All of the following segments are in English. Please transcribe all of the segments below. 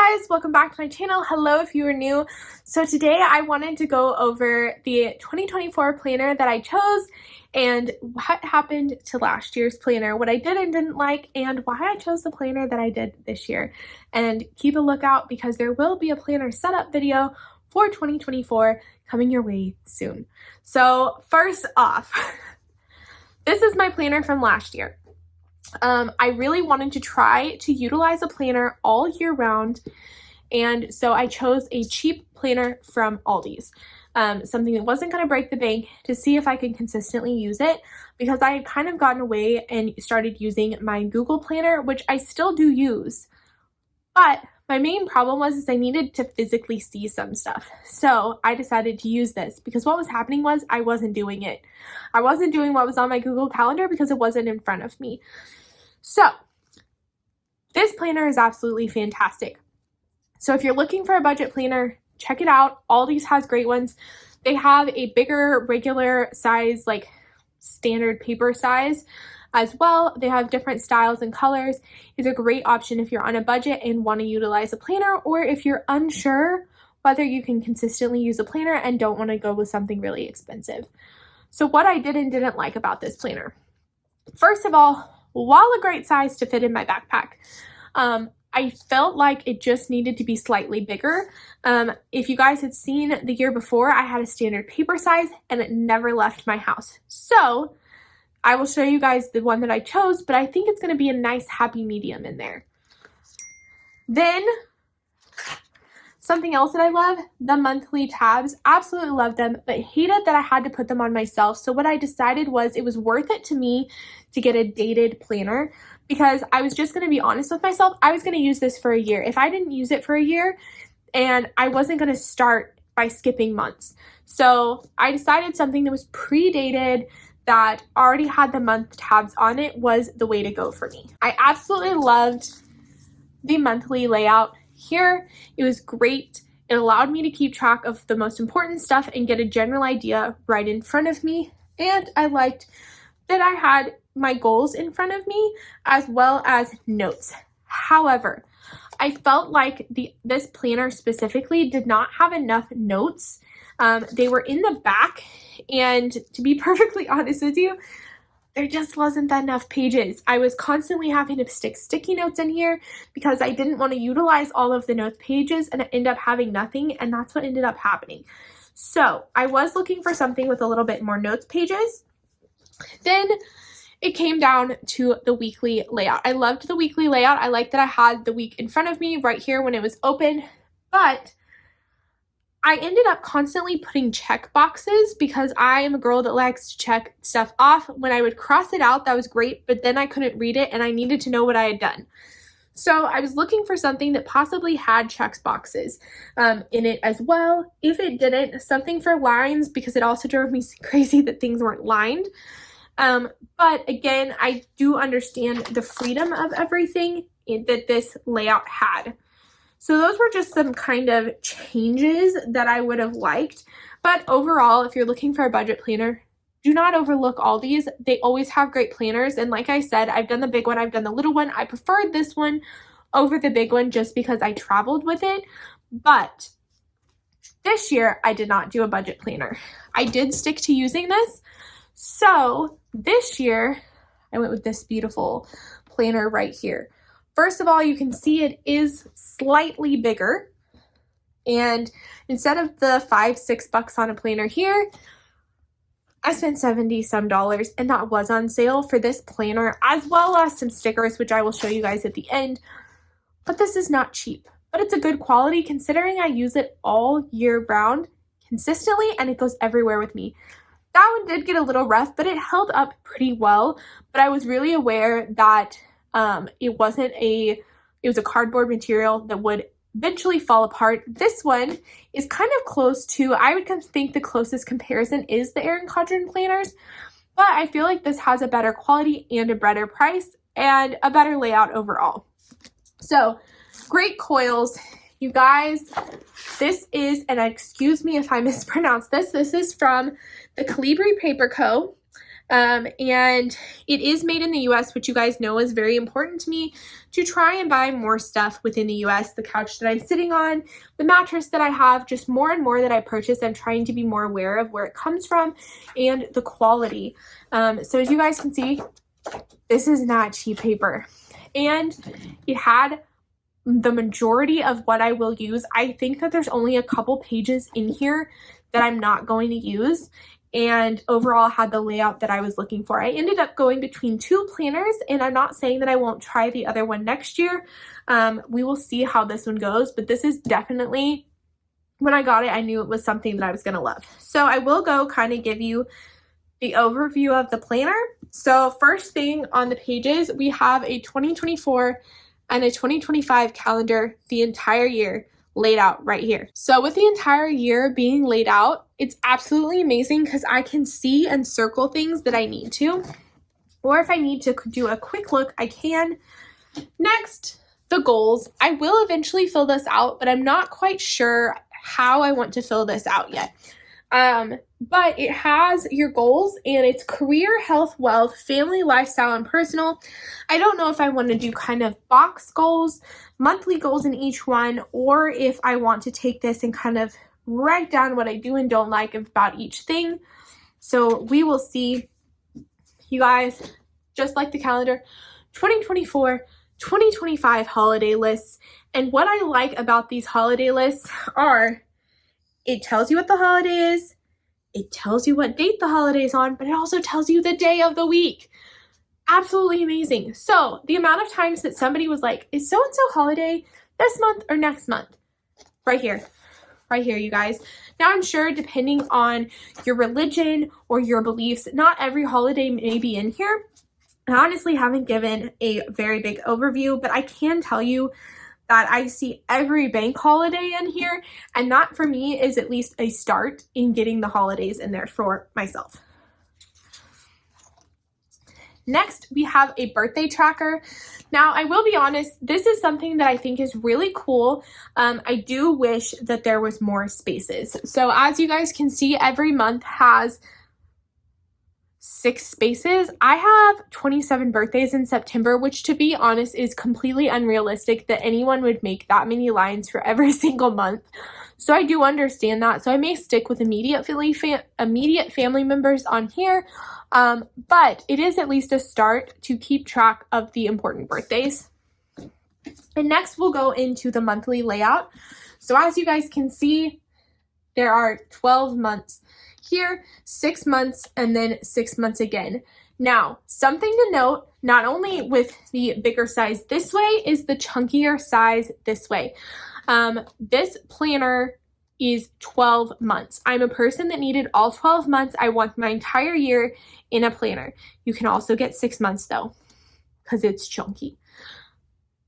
guys, welcome back to my channel. Hello if you are new. So today I wanted to go over the 2024 planner that I chose and what happened to last year's planner, what I did and didn't like, and why I chose the planner that I did this year. And keep a lookout because there will be a planner setup video for 2024 coming your way soon. So first off, this is my planner from last year. I really wanted to try to utilize a planner all year round, and so I chose a cheap planner from Aldi's, something that wasn't going to break the bank, to see if I could consistently use it, because I had kind of gotten away and started using my Google planner, which I still do use, but my main problem was I needed to physically see some stuff. So I decided to use this because what was happening was I wasn't doing it. I wasn't doing what was on my Google Calendar because it wasn't in front of me. So this planner is absolutely fantastic. So if you're looking for a budget planner, check it out. Aldi's has great ones. They have a bigger regular size, like standard paper size as well. They have different styles and colors. It's a great option if you're on a budget and want to utilize a planner, or if you're unsure whether you can consistently use a planner and don't want to go with something really expensive. So what I did and didn't like about this planner. First of all, while a great size to fit in my backpack, I felt like it just needed to be slightly bigger. If you guys had seen the year before, I had a standard paper size and it never left my house. So I will show you guys the one that I chose, but I think it's going to be a nice happy medium in there. Then something else that I love, the monthly tabs. Absolutely love them, but hated that I had to put them on myself. So what I decided was it was worth it to me to get a dated planner, because I was just going to be honest with myself. I was going to use this for a year. If I didn't use it for a year, and I wasn't going to start by skipping months. So I decided something that was pre-dated, that already had the month tabs on it, was the way to go for me. I absolutely loved the monthly layout here. It was great. It allowed me to keep track of the most important stuff and get a general idea right in front of me. And I liked that I had my goals in front of me as well as notes. However, I felt like this planner specifically did not have enough notes. They were in the back, and to be perfectly honest with you, there just wasn't enough pages. I was constantly having to stick sticky notes in here because I didn't want to utilize all of the notes pages and end up having nothing, and that's what ended up happening. So I was looking for something with a little bit more notes pages. Then it came down to the weekly layout. I loved the weekly layout. I liked that I had the week in front of me right here when it was open, but I ended up constantly putting check boxes because I am a girl that likes to check stuff off. When I would cross it out, that was great, but then I couldn't read it and I needed to know what I had done. So I was looking for something that possibly had check boxes in it as well. If it didn't, something for lines, because it also drove me crazy that things weren't lined. But again, I do understand the freedom of everything that this layout had. So those were just some kind of changes that I would have liked. But overall, if you're looking for a budget planner, do not overlook Aldi's. They always have great planners. And like I said, I've done the big one, I've done the little one. I preferred this one over the big one just because I traveled with it. But this year, I did not do a budget planner. I did stick to using this. So this year, I went with this beautiful planner right here. First of all, you can see it is slightly bigger, and instead of the $5-6 on a planner here, I spent $70 some, and that was on sale for this planner, as well as some stickers, which I will show you guys at the end. But this is not cheap, but it's a good quality considering I use it all year round consistently, and it goes everywhere with me. That one did get a little rough, but it held up pretty well. But I was really aware that it was a cardboard material that would eventually fall apart. This one is kind of close to, I would think the closest comparison is the Erin Condren planners, but I feel like this has a better quality and a better price and a better layout overall. So great coils. You guys, this is, and excuse me if I mispronounce this, this is from the Colibri Paper Co. And it is made in the US, which you guys know is very important to me to try and buy more stuff within the US. The couch that I'm sitting on, the mattress that I have, just more and more that I purchase, I'm trying to be more aware of where it comes from and the quality. So as you guys can see, this is not cheap paper. And it had the majority of what I will use. I think that there's only a couple pages in here that I'm not going to use, and overall had the layout that I was looking for. I ended up going between two planners, and I'm not saying that I won't try the other one next year. We will see how this one goes, but this is definitely, when I got it, I knew it was something that I was gonna love. So I will go kind of give you the overview of the planner. So first thing on the pages, we have a 2024 and a 2025 calendar, the entire year laid out right here. So with the entire year being laid out, it's absolutely amazing because I can see and circle things that I need to, or if I need to do a quick look, I can. Next, the goals. I will eventually fill this out, but I'm not quite sure how I want to fill this out yet. But it has your goals, and it's career, health, wealth, family, lifestyle, and personal. I don't know if I want to do kind of box goals, monthly goals in each one, or if I want to take this and kind of write down what I do and don't like about each thing. So we will see, you guys, just like the calendar, 2024, 2025 holiday lists. And what I like about these holiday lists are, it tells you what the holiday is, it tells you what date the holiday is on, but it also tells you the day of the week. Absolutely amazing. So the amount of times that somebody was like, is so-and-so holiday this month or next month? Right here, you guys. Now I'm sure depending on your religion or your beliefs, not every holiday may be in here. I honestly haven't given a very big overview, but I can tell you that I see every bank holiday in here, and that for me is at least a start in getting the holidays in there for myself. Next, we have a birthday tracker. Now, I will be honest, this is something that I think is really cool. I do wish that there was more spaces. So as you guys can see, every month has 6 spaces. I have 27 birthdays in September, which to be honest is completely unrealistic that anyone would make that many lines for every single month. So I do understand that. So I may stick with immediate family members on here, but it is at least a start to keep track of the important birthdays. And next we'll go into the monthly layout. So as you guys can see, there are 12 months here, 6 months, and then 6 months again. Now, something to note, not only with the bigger size this way, is the chunkier size this way. This planner is 12 months. I'm a person that needed all 12 months. I want my entire year in a planner. You can also get 6 months though, because it's chunky.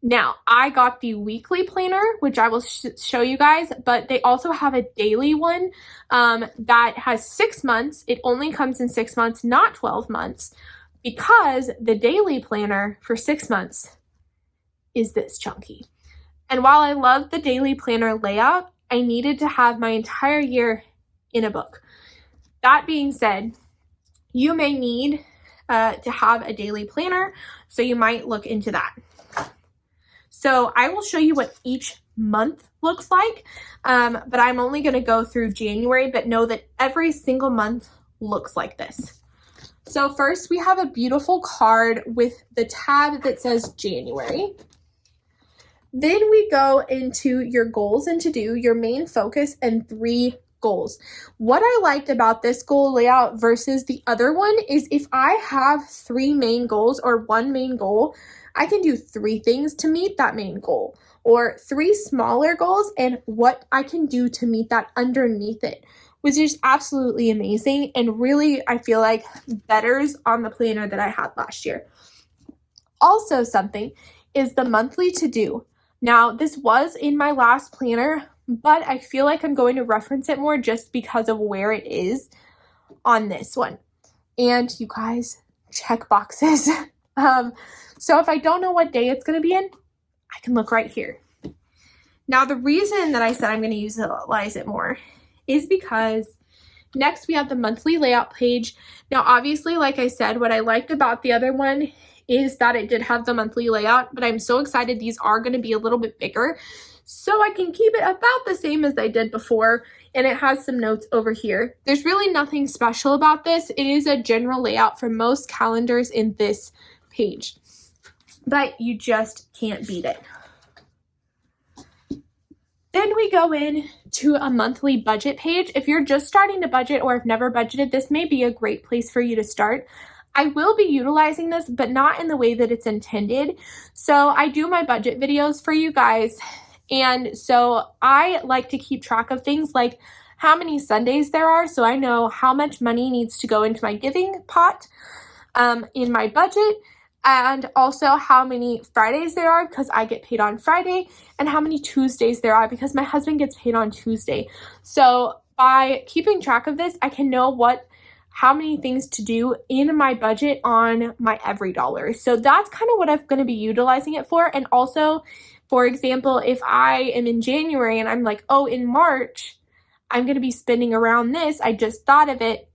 Now, I got the weekly planner, which I will show you guys, but they also have a daily one that has 6 months. It only comes in 6 months, not 12 months, because the daily planner for 6 months is this chunky. And while I love the daily planner layout, I needed to have my entire year in a book. That being said, you may need to have a daily planner, so you might look into that. So I will show you what each month looks like, but I'm only going to go through January, but know that every single month looks like this. So first we have a beautiful card with the tab that says January. Then we go into your goals and to do, your main focus, and 3 goals. What I liked about this goal layout versus the other one is if I have 3 main goals or 1 main goal, I can do 3 things to meet that main goal, or 3 smaller goals and what I can do to meet that underneath it, which is absolutely amazing and really, I feel like, betters on the planner that I had last year. Also something is the monthly to-do. Now, this was in my last planner, but I feel like I'm going to reference it more just because of where it is on this one. And you guys, check boxes. So if I don't know what day it's going to be in, I can look right here. Now, the reason that I said I'm going to utilize it more is because Next, we have the monthly layout page. Now, obviously, like I said, what I liked about the other one is that it did have the monthly layout, but I'm so excited these are going to be a little bit bigger so I can keep it about the same as I did before, and it has some notes over here. There's really nothing special about this. It is a general layout for most calendars in this page, but you just can't beat it. Then we go in to a monthly budget page. If you're just starting to budget or have never budgeted, this may be a great place for you to start. I will be utilizing this, but not in the way that it's intended. So I do my budget videos for you guys. And so I like to keep track of things like how many Sundays there are, so I know how much money needs to go into my giving pot in my budget, and also how many Fridays there are because I get paid on Friday, and how many Tuesdays there are because my husband gets paid on Tuesday. So by keeping track of this, I can know how many things to do in my budget on my every dollar. So that's kind of what I'm going to be utilizing it for. And also, for example, if I am in January and I'm like, oh, in March, I'm going to be spending around this, I just thought of it,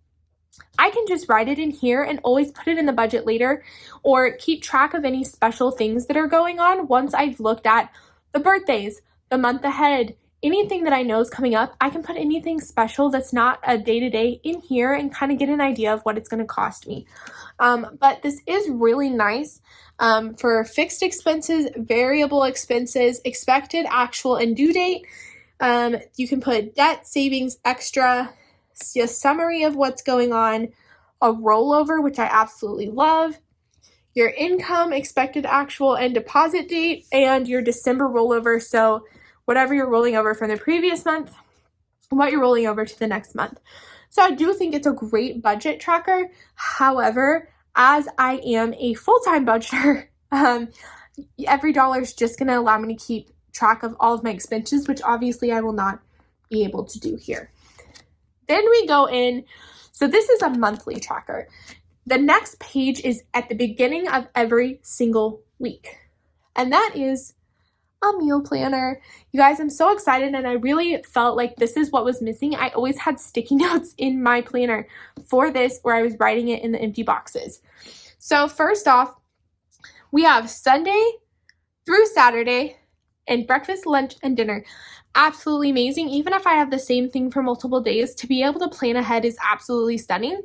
I can just write it in here and always put it in the budget later, or keep track of any special things that are going on once I've looked at the birthdays, the month ahead, anything that I know is coming up. I can put anything special that's not a day-to-day in here and kind of get an idea of what it's going to cost me. But this is really nice for fixed expenses, variable expenses, expected, actual, and due date. You can put debt, savings, extra, a summary of what's going on, a rollover, which I absolutely love, your income, expected, actual, and deposit date, and your December rollover. So whatever you're rolling over from the previous month, what you're rolling over to the next month. So I do think it's a great budget tracker. However, as I am a full-time budgeter, every dollar is just going to allow me to keep track of all of my expenses, which obviously I will not be able to do here. Then we go in, so this is a monthly tracker. The next page is at the beginning of every single week, and that is a meal planner. You guys, I'm so excited, and I really felt like this is what was missing. I always had sticky notes in my planner for this where I was writing it in the empty boxes. So first off, we have Sunday through Saturday and breakfast, lunch, and dinner. Absolutely amazing. Even if I have the same thing for multiple days, to be able to plan ahead is absolutely stunning.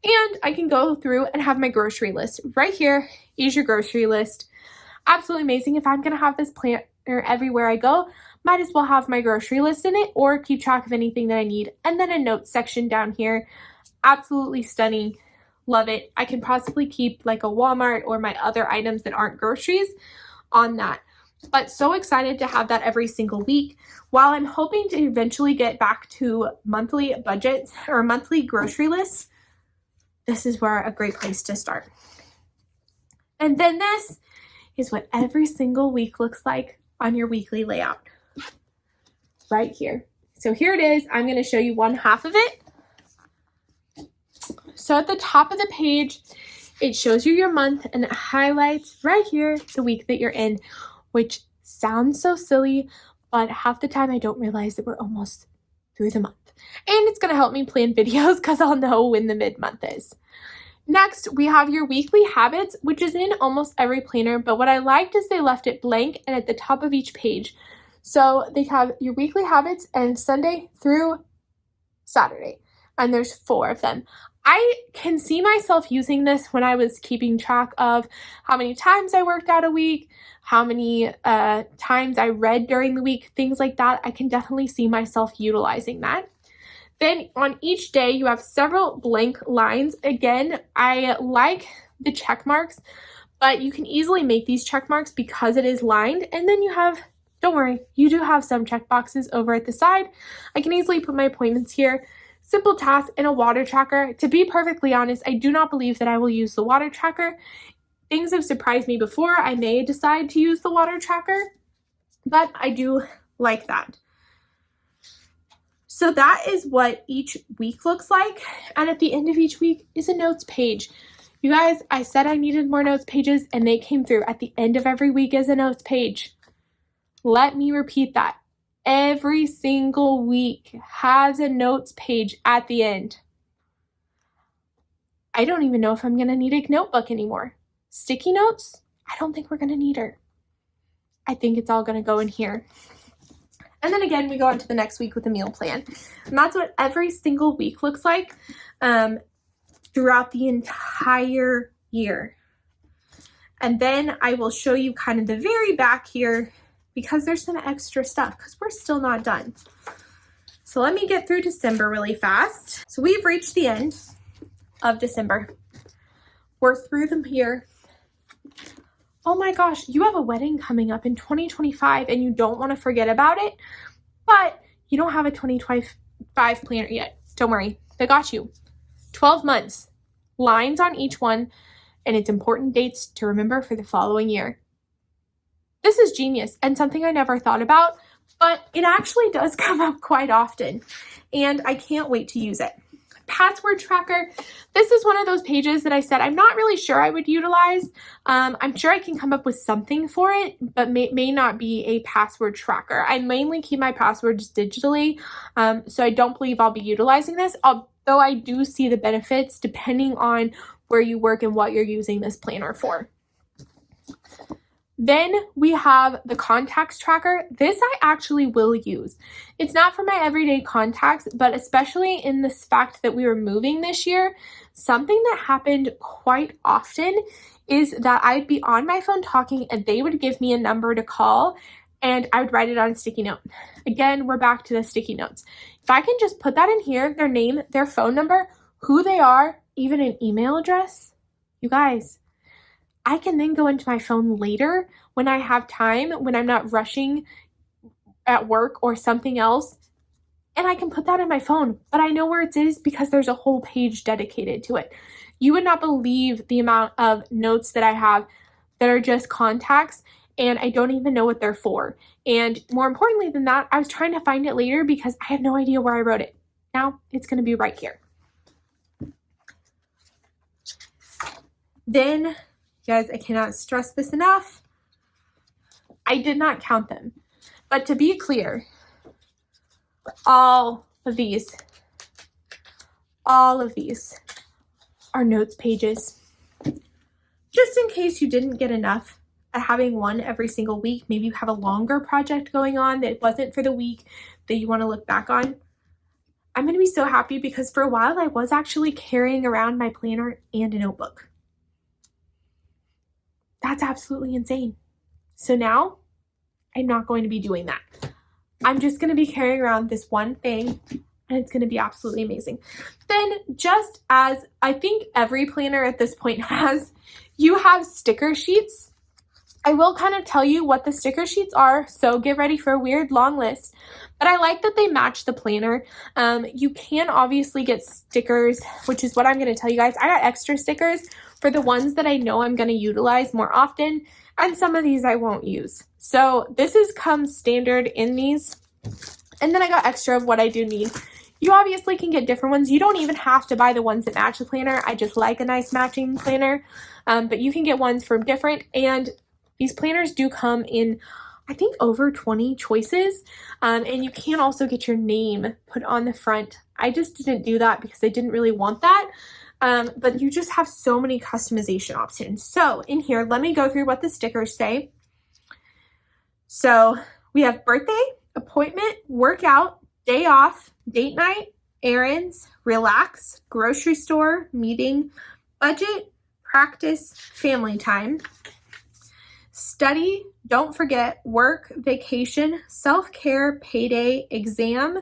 And I can go through and have my grocery list. Right here is your grocery list. Absolutely amazing. If I'm going to have this planner everywhere I go, might as well have my grocery list in it or keep track of anything that I need. And then a notes section down here. Absolutely stunning. Love it. I can possibly keep like a Walmart or my other items that aren't groceries on that. But so excited to have that every single week. While I'm hoping to eventually get back to monthly budgets or monthly grocery lists, this is where a great place to start. And then this is what every single week looks like on your weekly layout. Right here. So here it is. I'm going to show you one half of it. So at the top of the page, it shows you your month and it highlights right here the week that you're in, which sounds so silly, but half the time I don't realize that we're almost through the month. And it's going to help me plan videos because I'll know when the mid-month is. Next, we have your weekly habits, which is in almost every planner, but what I liked is they left it blank and at the top of each page. So they have your weekly habits and Sunday through Saturday, and there's 4 of them. I can see myself using this when I was keeping track of how many times I worked out a week, how many times I read during the week, things like that. I can definitely see myself utilizing that. Then on each day, you have several blank lines. Again, I like the check marks, but you can easily make these check marks because it is lined. And then you have, don't worry, you do have some check boxes over at the side. I can easily put my appointments here. Simple task and a water tracker. To be perfectly honest, I do not believe that I will use the water tracker. Things have surprised me before. I may decide to use the water tracker, but I do like that. So that is what each week looks like. And at the end of each week is a notes page. You guys, I said I needed more notes pages and they came through. At the end of every week is a notes page. Let me repeat that. every single week has a notes page at the end. I don't even know if I'm going to need a notebook anymore. Sticky notes? I don't think we're going to need her. I think it's all going to go in here. And then again, we go on to the next week with a meal plan. And that's what every single week looks like throughout the entire year. And then I will show you kind of the very back here because there's some extra stuff because we're still not done. So let me get through December really fast. So we've reached the end of December. We're through them here. Oh my gosh, you have a wedding coming up in 2025 and you don't want to forget about it, but you don't have a 2025 planner yet. Don't worry, they got you. 12 months, lines on each one, and it's important dates to remember for the following year. This is genius and something I never thought about, but it actually does come up quite often, and I can't wait to use it. Password tracker. This is one of those pages that I said I'm not really sure I would utilize. I'm sure I can come up with something for it, but may not be a password tracker. I mainly keep my passwords digitally, so I don't believe I'll be utilizing this, although I do see the benefits depending on where you work and what you're using this planner for. Then we have the contacts tracker. This I actually will use. It's not for my everyday contacts, but especially in this fact that we were moving this year, something that happened quite often is that I'd be on my phone talking and they would give me a number to call and I would write it on a sticky note. Again, we're back to the sticky notes. If I can just put that in here, their name, their phone number, who they are, even an email address, you guys, I can then go into my phone later when I have time, when I'm not rushing at work or something else, and I can put that in my phone, but I know where it is because there's a whole page dedicated to it. You would not believe the amount of notes that I have that are just contacts, and I don't even know what they're for. And more importantly than that, I was trying to find it later because I have no idea where I wrote it. Now it's going to be right here. Then, guys, I cannot stress this enough. I did not count them. But to be clear, all of these are notes pages. Just in case you didn't get enough at having one every single week, maybe you have a longer project going on that wasn't for the week that you want to look back on. I'm going to be so happy because for a while I was actually carrying around my planner and a notebook. That's absolutely insane. So now I'm not going to be doing that. I'm just going to be carrying around this one thing and it's going to be absolutely amazing. Then just as I think every planner at this point has, you have sticker sheets. I will kind of tell you what the sticker sheets are, so get ready for a weird long list. But I like that they match the planner. You can obviously get stickers, which is what I'm going to tell you guys. I got extra stickers for the ones that I know I'm going to utilize more often, and some of these I won't use. So this comes standard in these. And then I got extra of what I do need. You obviously can get different ones. You don't even have to buy the ones that match the planner. I just like a nice matching planner. But you can get ones from different, and these planners do come in, I think, over 20 choices. And you can also get your name put on the front. I just didn't do that because I didn't really want that. But you just have so many customization options. So in here, let me go through what the stickers say. So we have birthday, appointment, workout, day off, date night, errands, relax, grocery store, meeting, budget, practice, family time, study, don't forget, work, vacation, self-care, payday, exam,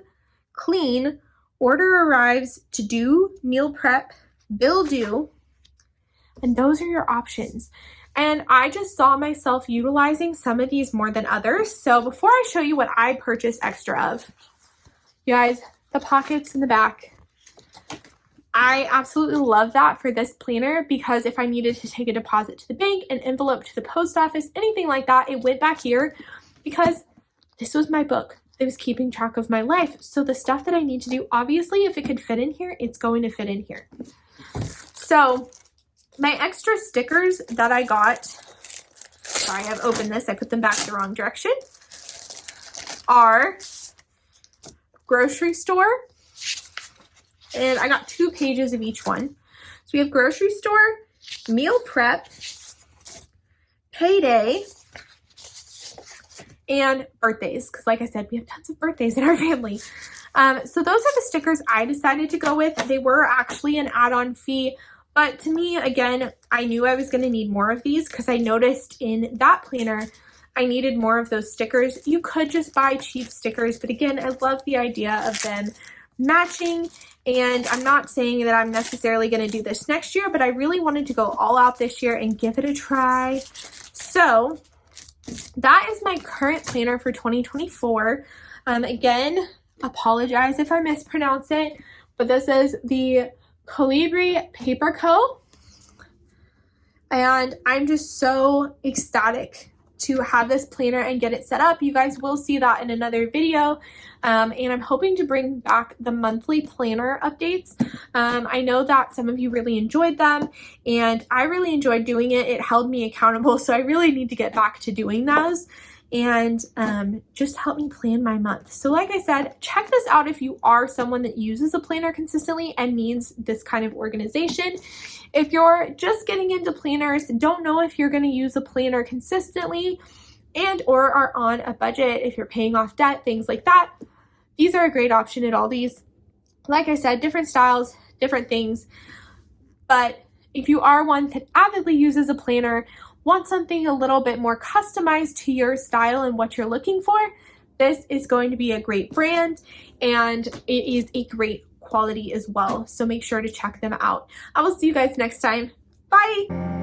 clean, order arrives, to do, meal prep, bill due, and those are your options. And I just saw myself utilizing some of these more than others. So before I show you what I purchased extra of, you guys, the pockets in the back. I absolutely love that for this planner because if I needed to take a deposit to the bank, an envelope to the post office, anything like that, it went back here because this was my book. It was keeping track of my life. So the stuff that I need to do, obviously, if it could fit in here, it's going to fit in here. So my extra stickers that I got, sorry, I've opened this. I put them back the wrong direction, are grocery store, and I got 2 pages of each one. So we have grocery store, meal prep, payday, and birthdays, because like I said, we have tons of birthdays in our family. So those are the stickers I decided to go with. They were actually an add-on fee, but to me, again, I knew I was going to need more of these because I noticed in that planner I needed more of those stickers. You could just buy cheap stickers, but again, I love the idea of them matching, and I'm not saying that I'm necessarily going to do this next year, but I really wanted to go all out this year and give it a try. So that is my current planner for 2024. Again, apologize if I mispronounce it, but this is the Colibri Paper Co. And I'm just so ecstatic to have this planner and get it set up. You guys will see that in another video. And I'm hoping to bring back the monthly planner updates. I know that some of you really enjoyed them, and I really enjoyed doing it. It held me accountable, so I really need to get back to doing those and just help me plan my month. So like I said, check this out if you are someone that uses a planner consistently and needs this kind of organization. If you're just getting into planners, don't know if you're going to use a planner consistently, and or are on a budget, if you're paying off debt, things like that, these are a great option at Aldi's. Like I said, different styles, different things. But if you are one that avidly uses a planner, want something a little bit more customized to your style and what you're looking for, this is going to be a great brand, and it is a great quality as well. So make sure to check them out. I will see you guys next time. Bye.